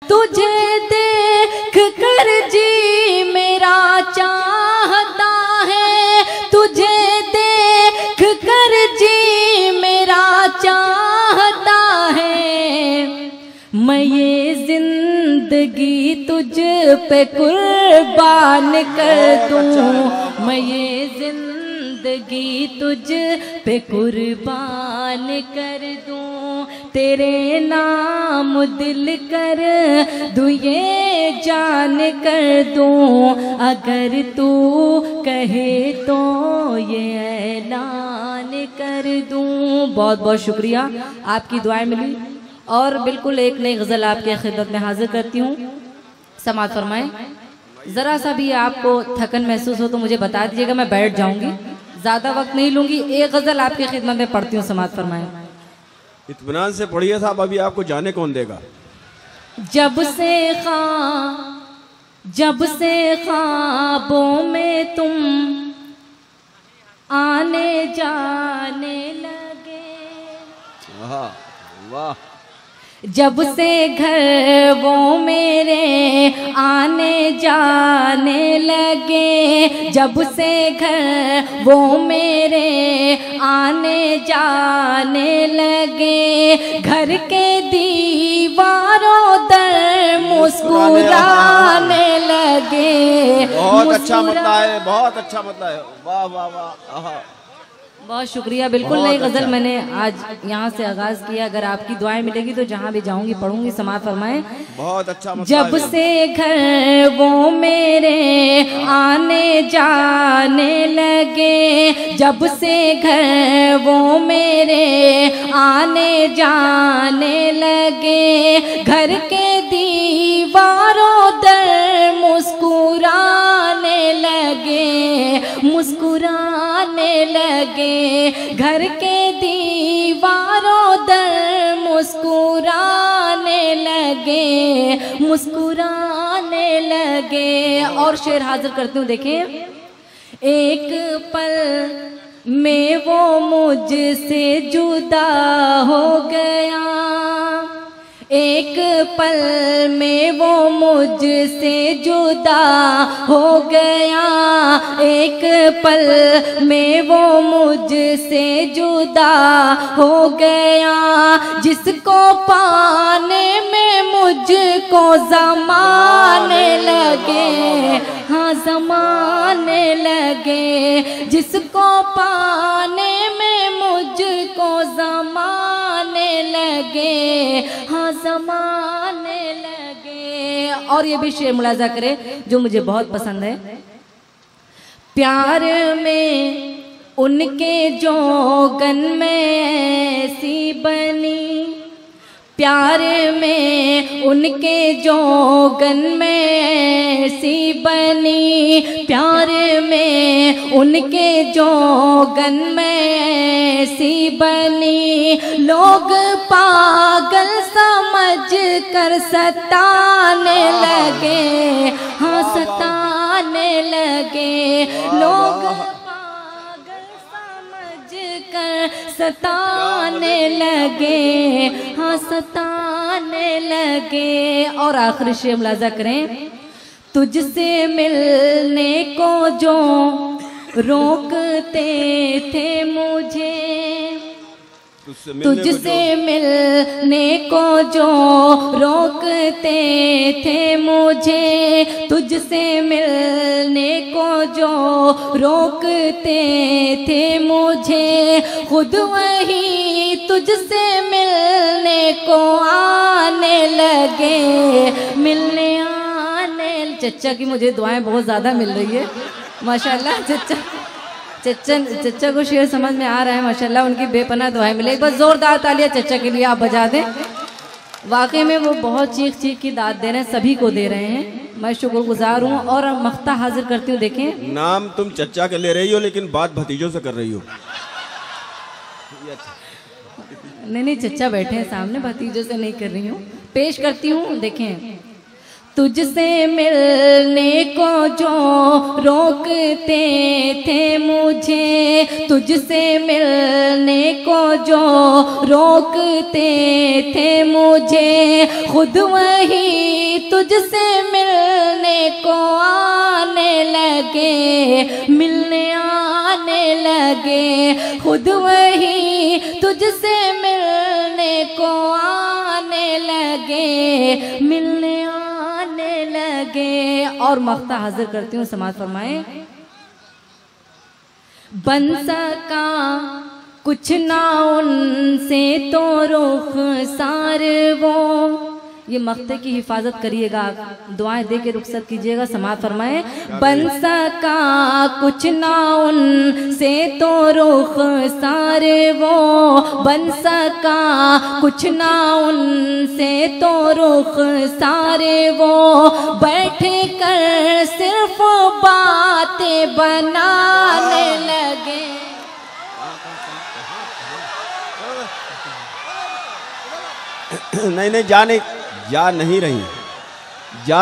तुझे देख कर जी मेरा चाहता है, तुझे देख कर जी मेरा चाहता है। मैं ये जिंदगी तुझ पे कुर्बान कर दूं, मैं ये जिंदगी तुझ पे कुर्बान कर दूं। तेरे नाम दिल कर दूं, ये जान कर दूं। अगर तू कहे तो ये ऐलान कर दूं। बहुत बहुत शुक्रिया, आपकी दुआएं मिली। और बिल्कुल एक नई गज़ल आपके खिदमत में हाजिर करती हूँ। समाअत फरमाएं। ज़रा सा भी आपको थकन महसूस हो तो मुझे बता दीजिएगा, मैं बैठ जाऊंगी, ज़्यादा वक्त नहीं लूंगी। एक गज़ल आपकी खिदमत में पढ़ती हूँ। समाअत फरमाएं। इत्मीनान से पढ़िए साहब, अभी आपको जाने कौन देगा। जब से ख्वाबों में तुम आने जाने लगे, वाह। जब से घर वो मेरे आने जाने लगे, जब से घर वो मेरे आने जाने लगे। घर के दीवारों दर मुस्कुराने लगे। बहुत अच्छा मतलब है, बहुत अच्छा मतलब है। वाह वाह वाह। बहुत शुक्रिया। बिल्कुल नई गज़ल मैंने आज यहाँ से आगाज किया। अगर आपकी दुआएं मिलेगी तो जहाँ भी जाऊंगी पढ़ूंगी। समाअत फरमाएं। बहुत अच्छा मतलब जब से घर वो मेरे आने जाने लगे, जब से घर वो मेरे आने जाने लगे। घर के दीवारों दर मुस्कुराने लगे, मुस्कुराने लगे। घर के दीवारों दर मुस्कुराने लगे, मुस्कुराने लगे। और शेर हाजिर करती हूँ, देखें। एक पल में वो मुझसे जुदा हो गया, एक पल में वो मुझसे जुदा हो गया। एक पल में वो मुझसे जुदा हो गया। जिसको पाने में मुझको ज़माने लगे, हाँ ज़माने लगे। जिसको पाने में मुझको ज़माने लगे, हाँ ज़माने लगे। और ये भी शेर मुलाजा करे जो मुझे बहुत पसंद है। प्यार में उनके जोगन में ऐसी बनी, प्यार में उनके जोगन में ऐसी बनी। प्यार में उनके जोगन में ऐसी बनी। लोग पागल समझ कर सताने लगे, हाँ सताने लगे। लोग पागल समझ कर सताने लगे, हाँ सताने लगे। और आखिरी शेर मुलाजा करें। तुझसे मिलने को जो रोकते थे मुझे, तुझसे मिलने को जो रोकते थे मुझे, तुझसे मिलने को जो रोकते थे मुझे। खुद वही तुझसे मिलने को आने लगे, मिलने आने। चच्चा की मुझे दुआएं बहुत ज़्यादा मिल रही है माशाल्लाह। चच्चा को शेर समझ में आ रहा है माशाल्लाह। उनकी बेपनाह दुआएं मिले। एक बार जोरदार तालियां चच्चा के लिए आप बजा दें। वाकई में वो बहुत चीख चीख की दाद दे रहे हैं, सभी को दे रहे हैं। मैं शुक्रगुजार हूँ। और मख्ता हाजिर करती हूँ। देखें, नाम तुम चच्चा के ले रही हो लेकिन बात भतीजों से कर रही हो। नहीं चच्चा बैठे हैं सामने, भतीजों से नहीं कर रही हूँ। पेश करती हूँ। देखें। तुझसे मिलने को जो रोकते थे मुझे, तुझसे मिलने को जो रोकते थे मुझे। खुद वही तुझसे मिलने को आने लगे, मिलने आने लगे, खुद वही तुझसे मिलने को आने लगे, मिलने आने लगे। और मख्ता हाजिर करती हूँ, समाज फरमाए। बन सका कुछ ना उनसे तो रुखसार वो, ये मख्ते की हिफाजत करिएगा, दुआएं दे के रुखसत कीजिएगा। समाज फरमाए। बन सका कुछ ना उनसे तो रुखसार वो, बन सका कुछ ना उनसे तो रुखसार वो, बैठ कर सिर्फ बातें बनाने लगे। नहीं जा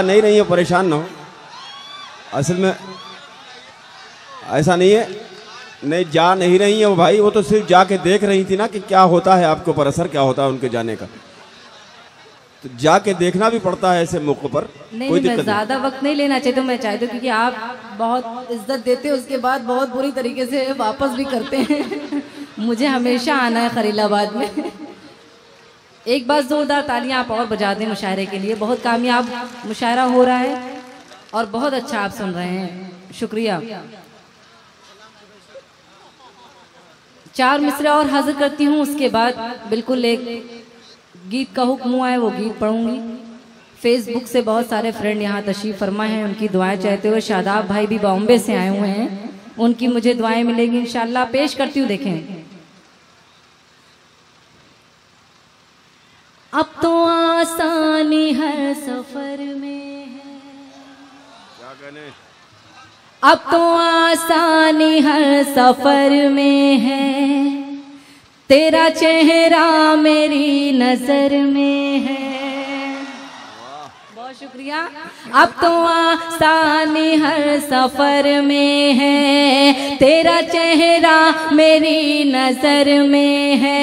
नहीं रही है, परेशान ना हो। असल में ऐसा नहीं है, नहीं जा नहीं रही है वो भाई, वो तो सिर्फ जाके देख रही थी ना कि क्या होता है, आपके ऊपर असर क्या होता है उनके जाने का, तो जाके देखना भी पड़ता है ऐसे मौके पर। नहीं, मैं ज्यादा वक्त नहीं लेना चाहती हूँ, मैं चाहती हूँ क्योंकि आप बहुत इज्जत देते हैं, उसके बाद बहुत बुरी तरीके से वापस भी करते हैं। मुझे हमेशा आना है खलीलाबाद में। एक बार जोरदार तालियां आप और बजा दें मुशायरे के लिए। बहुत कामयाब मुशायरा हो रहा है और बहुत अच्छा आप सुन रहे हैं, शुक्रिया। 4 मिसरे और हाजिर करती हूँ, उसके बाद बिल्कुल एक गीत का हुक्म हुआ है, वो गीत पढ़ूंगी। फेसबुक से बहुत सारे फ्रेंड यहाँ तशरीफ फरमा हैं, उनकी दुआएं चाहते हुए। शादाब भाई भी बॉम्बे से आए हुए हैं, उनकी मुझे दुआएं मिलेंगी इंशाल्लाह। पेश करती हूँ, देखें। अब तो आसानी हर सफर में है, क्या कहने? अब तो आसानी हर सफर में है, तेरा चेहरा मेरी नजर में है। बहुत शुक्रिया। अब तो आसानी हर सफर में है, तेरा चेहरा मेरी नजर में है।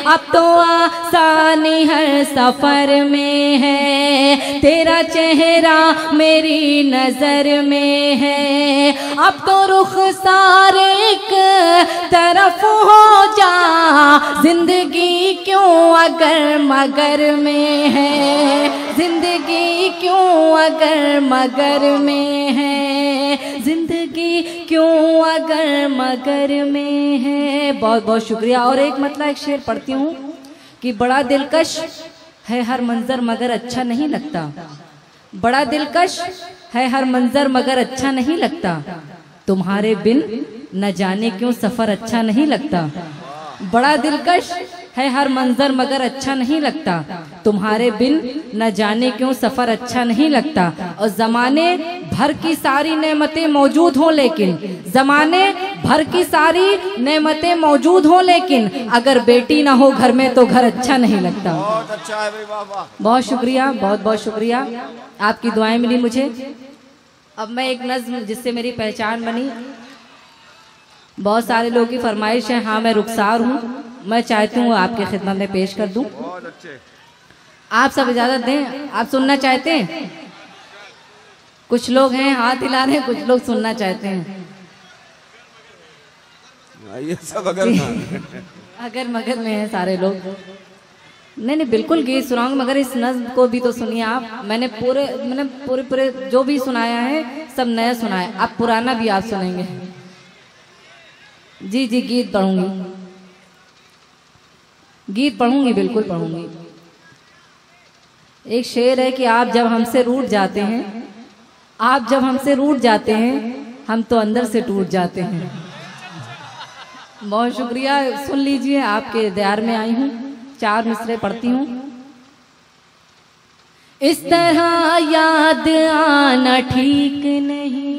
अब तो आसानी हर सफर में है, तेरा चेहरा मेरी नजर में है। अब तो रुखसार एक तरफ हो जा, जिंदगी क्यों अगर मगर में है, जिंदगी क्यों अगर मगर में है, जिंदगी क्यों अगर मगर में है। बहुत बहुत शुक्रिया। और एक मतलब एक शेर पढ़ती हूँ कि बड़ा दिलकश है हर मंजर मगर अच्छा नहीं लगता, बड़ा दिलकश है हर मंजर मगर अच्छा नहीं लगता, तुम्हारे बिन न जाने क्यों सफर अच्छा नहीं लगता। बड़ा दिलकश है हर मंजर मगर अच्छा नहीं लगता, तुम्हारे बिन न जाने क्यों सफर अच्छा नहीं लगता। और जमाने भर की सारी नेमतें मौजूद हों लेकिन, जमाने भर की सारी नेमतें मौजूद हों लेकिन, अगर बेटी ना हो घर में तो घर अच्छा नहीं लगता। बहुत अच्छा है भाई, वाह वाह। बहुत शुक्रिया, बहुत बहुत शुक्रिया, आपकी दुआएं मिली मुझे। अब मैं एक नज्म जिससे मेरी पहचान बनी, बहुत सारे लोगों की फरमाइश है, हाँ मैं रुखसार हूँ, मैं चाहती हूँ आपके खिदमत में पेश कर दूं। बहुत अच्छे। आप सब इजाजत दें, आप सुनना चाहते हैं? कुछ लोग हैं हाथ हिला रहे हैं, कुछ लोग सुनना चाहते हैं। ये सब अगर मगर में है सारे लोग। नहीं बिल्कुल गीत सुनाऊंगा, मगर इस नज्म को भी तो सुनिए आप। मैंने पूरे जो भी सुनाया है सब नया सुनाया, आप पुराना भी आप सुनेंगे। जी जी, गीत पढ़ूंगी, गीत पढ़ूंगी, बिल्कुल पढ़ूंगी। एक शेर है कि आप जब हमसे रूठ जाते हैं, आप जब हमसे रूठ जाते हैं, हम तो अंदर से टूट जाते हैं। बहुत शुक्रिया, सुन लीजिए, आपके दयार में आई हूँ। 4 मिसरे पढ़ती हूँ। इस तरह याद आना ठीक नहीं,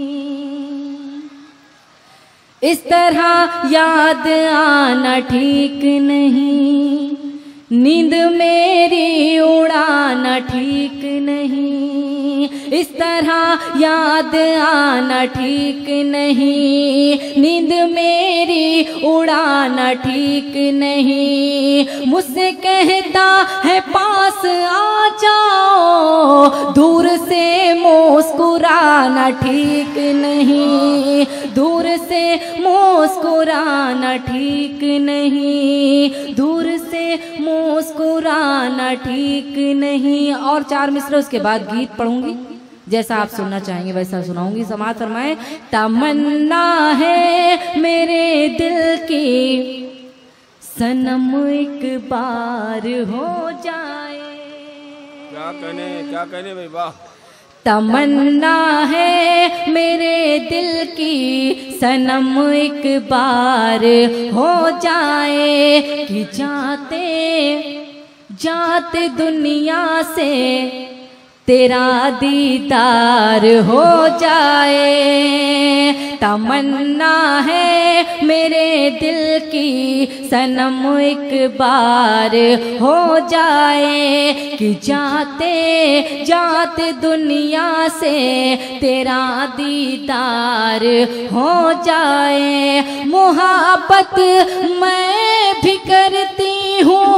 इस तरह याद आना ठीक नहीं, नींद मेरी उड़ाना ठीक नहीं, इस तरह याद आना ठीक नहीं, नींद मेरी उड़ाना ठीक नहीं। मुझसे कहता है पास आ जाओ, दूर से मुस्कुराना ठीक नहीं, दूर से मुस्कुराना ठीक नहीं, दूर से मुस्कुराना ठीक नहीं। और 4 मिसरे उसके बाद गीत पढ़ूंगी, जैसा आप सुनना चाहेंगे वैसा सुनाऊंगी। समाअत फरमाएं। तमन्ना है मेरे दिल की सनम एक बार हो जाए। क्या कहने भाई, वाह। तमन्ना है मेरे दिल की सनम एक बार हो जाए, कि जाते जाते दुनिया से तेरा दीदार हो जाए। तमन्ना है मेरे दिल की सनम एक बार हो जाए, कि जाते जाते दुनिया से तेरा दीदार हो जाए। मुहब्बत मैं भी करती हूँ,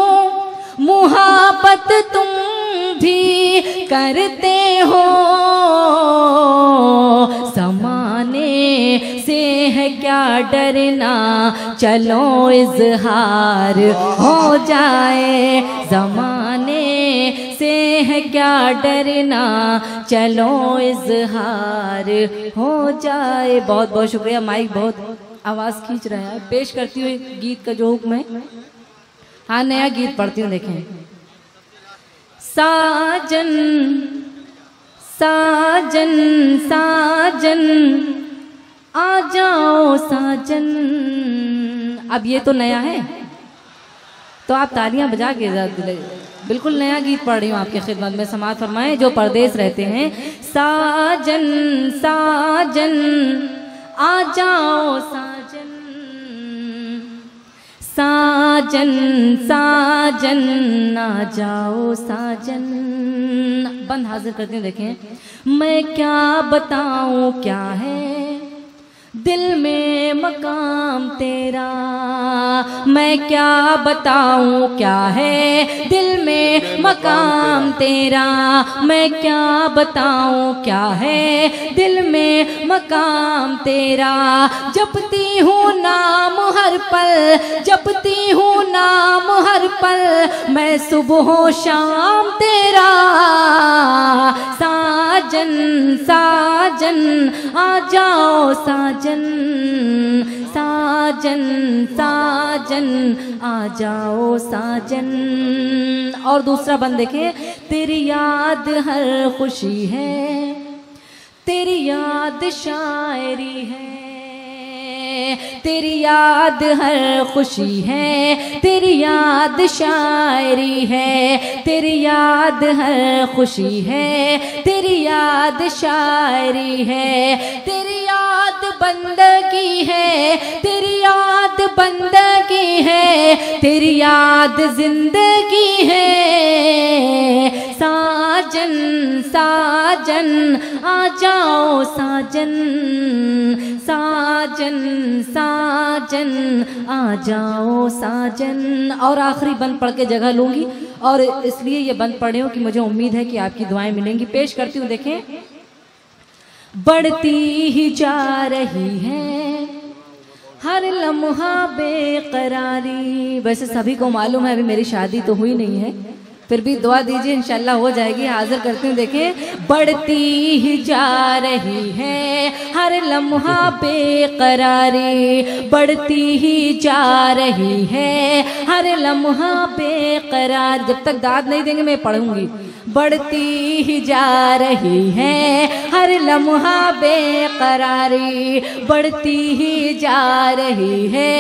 मुहब्बत तुम भी करते हो, ज़माने से है क्या डरना, चलो इज़हार हो जाए। ज़माने से है क्या डरना, चलो इज़हार हो जाए। बहुत बहुत शुक्रिया। माइक बहुत आवाज़ खींच रहा है। पेश करती हूँ गीत का जो हुक्म है। हाँ, नया गीत पढ़ती हूँ, देखें। साजन साजन साजन आ जाओ साजन। अब ये तो नया है, तो आप तालियां बजा के बिल्कुल नया गीत पढ़ रही हूँ आपके खिदमत में। समाअत फरमाएं। जो परदेश रहते हैं, साजन साजन आ जाओ साजन, साजन साजन आ जाओ साजन। बंद हाजिर करते हैं, देखें। मैं क्या बताऊं क्या है दिल में मकाम तेरा, मैं क्या बताऊं क्या है दिल में मकाम तेरा, मैं क्या बताऊं क्या है दिल में मकाम तेरा। जपती हूँ नाम हर पल, जपती हूँ नाम हर पल, मैं सुबह शाम तेरा। साजन साजन आ जाओ साजन, साजन साजन आ जाओ साजन। और दूसरा बंद देखे। तेरी याद हर खुशी है, तेरी याद शायरी है, तेरी याद हर खुशी है, तेरी याद शायरी है, तेरी याद हर खुशी है, तेरी याद शायरी है, तेरी याद बंदगी है, तेरी याद बंदगी है, तेरी याद जिंदगी है। साजन साजन आ जाओ साजन, साजन साजन आ जाओ साजन। और आखिरी बंद पढ़ के जगह लूंगी, और इसलिए ये बंद पढ़े हो कि मुझे उम्मीद है कि आपकी दुआएं मिलेंगी। पेश करती हूँ, देखें। बढ़ती ही जा रही है हर लम्हा बेकरारी। वैसे सभी को मालूम है अभी मेरी शादी तो हुई नहीं है, फिर भी दुआ दीजिए इंशाल्लाह हो जाएगी। हाजिर करती हूँ, देखें। बढ़ती ही जा रही है हर लम्हा बेकरारी, बढ़ती ही जा रही है हर लम्हा बेकरार। जब तक दाद नहीं देंगे मैं पढ़ूंगी। बढ़ती ही जा रही है हर लम्हा बेकरारी, बढ़ती ही जा रही है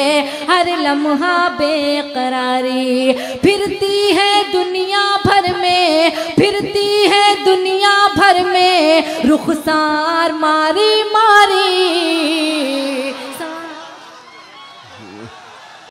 हर लम्हा बेकरारी। फिरती है दुनिया भर में, फिरती है दुनिया भर में, रुखसार मारी मारी